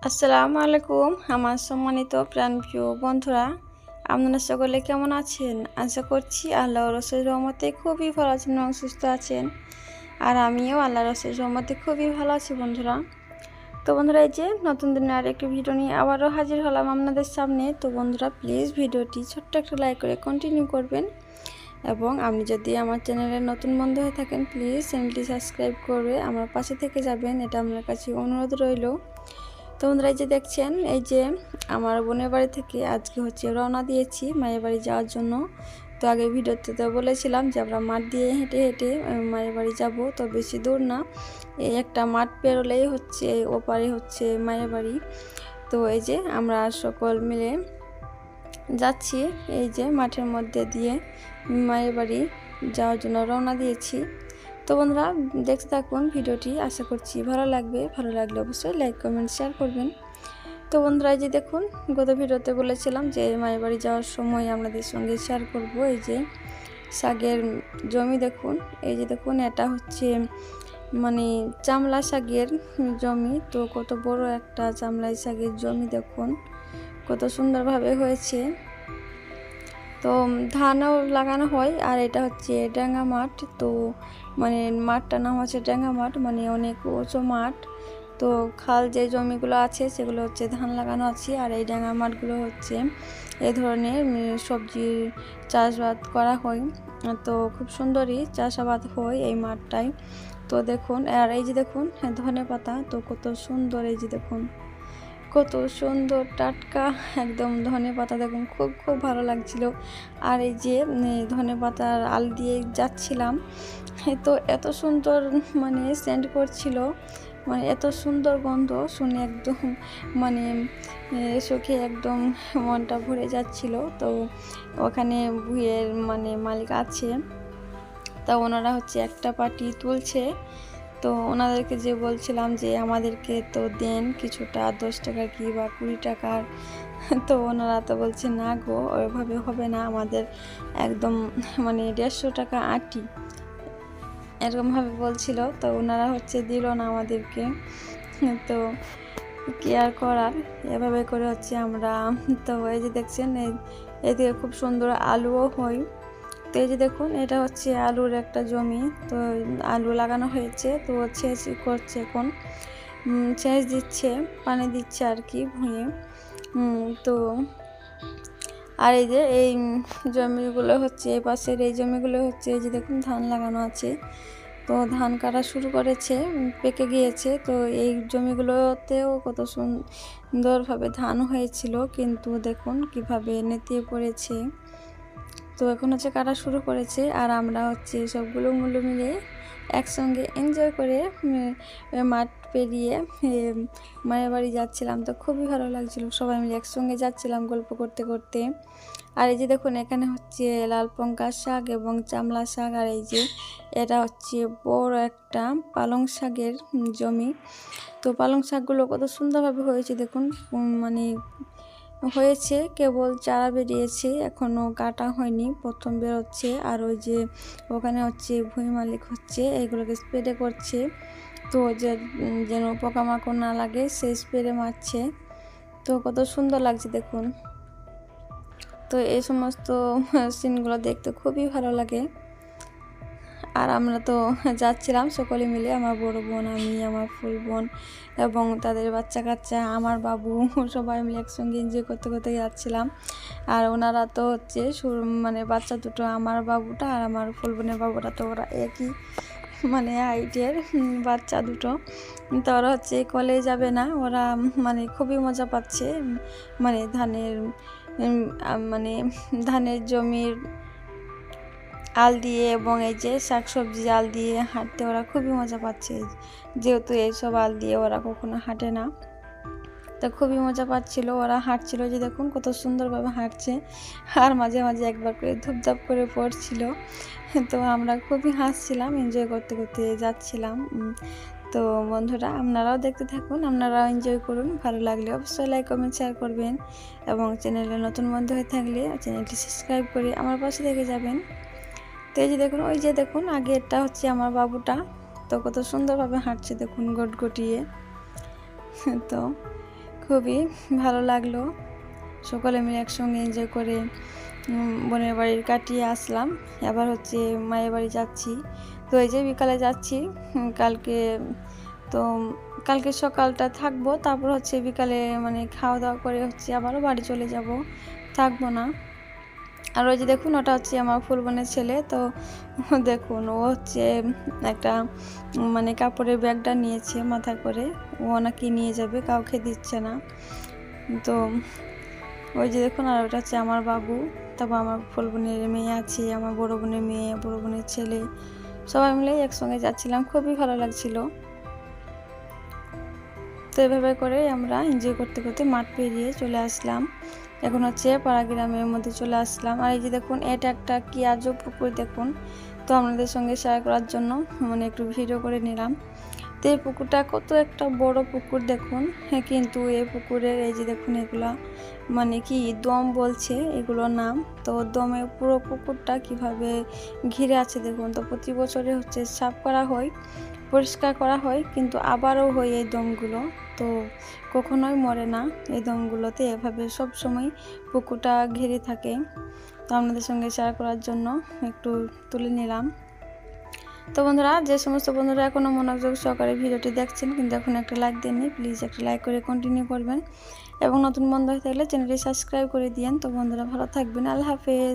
আসসালামু আলাইকুম আমার সম্মানিত প্রাণপ্রিয় বন্ধুরা, আপনারা সকলে কেমন আছেন? আশা করছি আল্লাহর অশেষ রহমতে খুবই ভালো আছেন এবং সুস্থ আছেন। আর আমিও আল্লাহর অশেষ রহমতে খুবই ভালো আছি বন্ধুরা। তো বন্ধুরা, এই যে নতুন দিনের আরেকটি ভিডিও নিয়ে আবারও হাজির হলাম আপনাদের সামনে। তো বন্ধুরা, প্লিজ ভিডিওটি ছোট্ট একটা লাইক করে কন্টিনিউ করবেন এবং আপনি যদি আমার চ্যানেলের নতুন বন্ধু হয়ে থাকেন প্লিজ চ্যানেলটি সাবস্ক্রাইব করে আমার পাশে থেকে যাবেন, এটা আপনার কাছে অনুরোধ রইল। তো বন্ধুরা, এই যে দেখছেন, এই যে আমার বোনের বাড়ি থেকে আজকে রওনা দিয়েছি মায়ের বাড়ি যাওয়ার জন্য। তো আগে ভিডিওতে তো বলেছিলাম যে আমরা মাঠ দিয়ে হেঁটে হেঁটে মায়ের বাড়ি যাব। তো বেশি দূর না, এই একটা মাঠ পেরোলেই ওপারে মায়ের বাড়ি। তো এই যে আমরা সকল মিলে যাচ্ছি এই যে মাঠের মধ্যে দিয়ে মায়ের বাড়ি যাওয়ার জন্য রওনা দিয়েছি। তো বন্ধুরা, দেখতে থাকুন ভিডিওটি, আশা করছি ভালো লাগবে। ভালো লাগলে অবশ্যই লাইক কমেন্ট শেয়ার করবেন। তো বন্ধুরা, এই যে দেখুন, গত ভিডিওতে বলেছিলাম যে মায়ের বাড়ি যাওয়ার সময় আপনাদের সঙ্গে শেয়ার করব এই যে শাকের জমি। দেখুন, এই যে দেখুন, এটা মানে চামলা শাকের জমি। তো কত বড় একটা চামলাই শাকের জমি, দেখুন কত সুন্দরভাবে হয়েছে। তো ধানও লাগানো হয়। আর এটা ডেঙ্গা মাঠ। তো মানে মাঠটার নাম ডেঙ্গা মাঠ, মানে অনেক উঁচু মাঠ। তো খাল যে জমিগুলো আছে সেগুলো ধান লাগানো আছে। আর এই ডেঙ্গা মাঠগুলো এই ধরনের সবজির চাষবাদ করা হয়। তো খুব সুন্দরই চাষাবাদ হয় এই মাঠটায়। তো দেখুন, আর এই যে দেখুন ধনেপাতা, তো কত সুন্দর, এই যে দেখুন কত সুন্দর টাটকা একদম ধনেপাতা, দেখুন খুব খুব ভালো লাগছিল। আর এই যে ধনেপাতার আল দিয়ে যাচ্ছিলাম, তো এত সুন্দর মানে সেন্ট করছিল, মানে এত সুন্দর গন্ধ শুনে একদম মানে চোখে একদম মনটা ভরে যাচ্ছিল। তো ওখানে ভুঁইয়ের মানে মালিক আছে, তা ওনারা একটা পার্টি তুলছে। তো ওনাদেরকে যে বলছিলাম যে আমাদেরকে তো দেন কিছুটা, 10 টাকা কি বা 20 টাকার। তো ওনারা তো বলছে না গো, ওইভাবে হবে না, আমাদের একদম মানে 150 টাকা আটি, এরকমভাবে বলছিল। তো ওনারা দিল না আমাদেরকে। তো কি আর করার, এভাবে করে আমরা। তো এই যে দেখছেন, এদিকে খুব সুন্দর আলুও হয়। তো এই যে দেখুন, এটা আলুর একটা জমি। তো আলু লাগানো হয়েছে, তো সেচ করছে এখন, সেচ দিচ্ছে, পানি দিচ্ছে আর কি ভুঁয়ে। তো আর এই যে এই জমিগুলো এই পাশের এই জমিগুলো এই যে দেখুন ধান লাগানো আছে। তো ধান কাটা শুরু করেছে, পেকে গিয়েছে। তো এই জমিগুলোতেও কত সুন্দরভাবে ধান হয়েছিল, কিন্তু দেখুন কিভাবে নেতিয়ে পড়েছে। তো এখন কাটা শুরু করেছে। আর আমরা সবগুলো মূল্য মিলে একসঙ্গে এনজয় করে মাঠ পেরিয়ে মায়ের বাড়ি যাচ্ছিলাম। তো খুবই ভালো লাগছিল, সবাই মিলে একসঙ্গে যাচ্ছিলাম গল্প করতে করতে। আর এই যে দেখুন, এখানে লাল পঙ্কা শাক এবং চামলা শাক। আর এই যে এটা বড় একটা পালং শাকের জমি। তো পালং শাকগুলো কত সুন্দরভাবে হয়েছে দেখুন, মানে হয়েছে, কেবল চারা বেরিয়েছে, এখনও কাটা হয়নি, প্রথম বেরোচ্ছে। আর ওই যে ওখানে ভুঁই মালিক এগুলোকে স্প্রে করছে। তো যেন পোকামাকড় না লাগে সে স্প্রে মারছে। তো কত সুন্দর লাগছে দেখুন। তো এই সমস্ত সিনগুলো দেখতে খুবই ভালো লাগে। আর আমরা তো যাচ্ছিলাম সকলে মিলে, আমার বড় বোন, আমি, আমার ফুল বোন এবং তাদের বাচ্চা কাচ্চা, আমার বাবু, সবাই মিলে একসঙ্গে এনজয় করতে করতে যাচ্ছিলাম। আর ওনারা তো মানে বাচ্চা দুটো, আমার বাবুটা আর আমার ফুল বোনের বাবুটা, তো ওরা একই মানে হাইটের বাচ্চা দুটো। তো ওরা কলেজ যাবে না, ওরা মানে খুবই মজা পাচ্ছে। মানে ধানের জমির আল দিয়ে এবং এই যে শাকসবজি আল দিয়ে হাঁটতে ওরা খুবই মজা পাচ্ছে, যেহেতু এইসব আল দিয়ে ওরা কখনো হাঁটে না। তো খুবই মজা পাচ্ছিল, ওরা হাঁটছিল, যে দেখুন কত সুন্দরভাবে হাঁটছে। আর মাঝে মাঝে একবার করে ধূপধাপ করে পড়ছিল। তো আমরা খুবই হাসছিলাম, এনজয় করতে করতে যাচ্ছিলাম। তো বন্ধুরা, আপনারাও দেখতে থাকুন, আপনারাও এনজয় করুন। ভালো লাগলে অবশ্যই লাইক কমেন্ট শেয়ার করবেন এবং চ্যানেলে নতুন বন্ধু হয়ে থাকলে চ্যানেলটি সাবস্ক্রাইব করে আমার পাশে থেকে যাবেন। তো এই যে দেখুন, ওই যে দেখুন আগে এটা আমার বাবুটা, তো কত সুন্দরভাবে হাঁটছে দেখুন গটগটিয়ে। তো খুবই ভালো লাগলো। সকলে মিলে একসঙ্গে এনজয় করে বোনের বাড়ির কাটিয়ে আসলাম। এবার হচ্ছে মায়ের বাড়ি যাচ্ছি। তো এই যে বিকালে যাচ্ছি। কালকে তো কালকে সকালটা থাকবো, তারপর হচ্ছে বিকালে মানে খাওয়া দাওয়া করে হচ্ছে আবারও বাড়ি চলে যাব, থাকবো না। আর ওই যে দেখুন, ওটা হচ্ছে আমার ফুলবনের ছেলে। তো দেখুন, ও হচ্ছে একটা মানে কাপড়ের ব্যাগটা নিয়েছে মাথায় করে, ও নাকি নিয়ে যাবে, কাউকে দিচ্ছে না। তো ওই যে দেখুন, আর ওটা হচ্ছে আমার বাবু। তারপর আমার ফুলবনের মেয়ে আছে, আমার বড় বোনের মেয়ে, বড় বোনের ছেলে, সবাই মিলে একসঙ্গে যাচ্ছিলাম, খুবই ভালো লাগছিল। তো এভাবে করে আমরা এনজয় করতে করতে মাঠ পেরিয়ে চলে আসলাম। এখন হচ্ছে পাড়া গ্রামের মধ্যে চলে আসলাম। আর এই যে দেখুন, এটা একটা কি আজব পুকুর দেখুন। তো আপনাদের সঙ্গে শেয়ার করার জন্য মানে একটু ভিডিও করে নিলাম। তো এই পুকুরটা কত একটা বড় পুকুর দেখুন। হ্যাঁ, কিন্তু এই পুকুরের এই যে দেখুন, এগুলা মানে কি দম বলছে এগুলোর নাম। তো দমে পুরো পুকুরটা কিভাবে ঘিরে আছে দেখুন। তো প্রতি বছরে হচ্ছে সাফ করা হয়, পরিষ্কার করা হয়, কিন্তু আবারও হয় এই দমগুলো। তো কখনোই মরে না এই দমগুলোতে, এভাবে সব সময় পুকুরটা ঘিরে থাকে। তো আপনাদের সঙ্গে শেয়ার করার জন্য একটু তুলে নিলাম। তো বন্ধুরা, যে সমস্ত বন্ধুরা এখনও মনোযোগ সহকারে ভিডিওটি দেখছেন কিন্তু এখন একটা লাইক দেননি, প্লিজ একটা লাইক করে কন্টিনিউ করবেন, এবং নতুন বন্ধু হয়ে থাকলে চ্যানেলটি সাবস্ক্রাইব করে দিয়েন। তো বন্ধুরা, ভালো থাকবেন। আল্লাহ হাফেজ।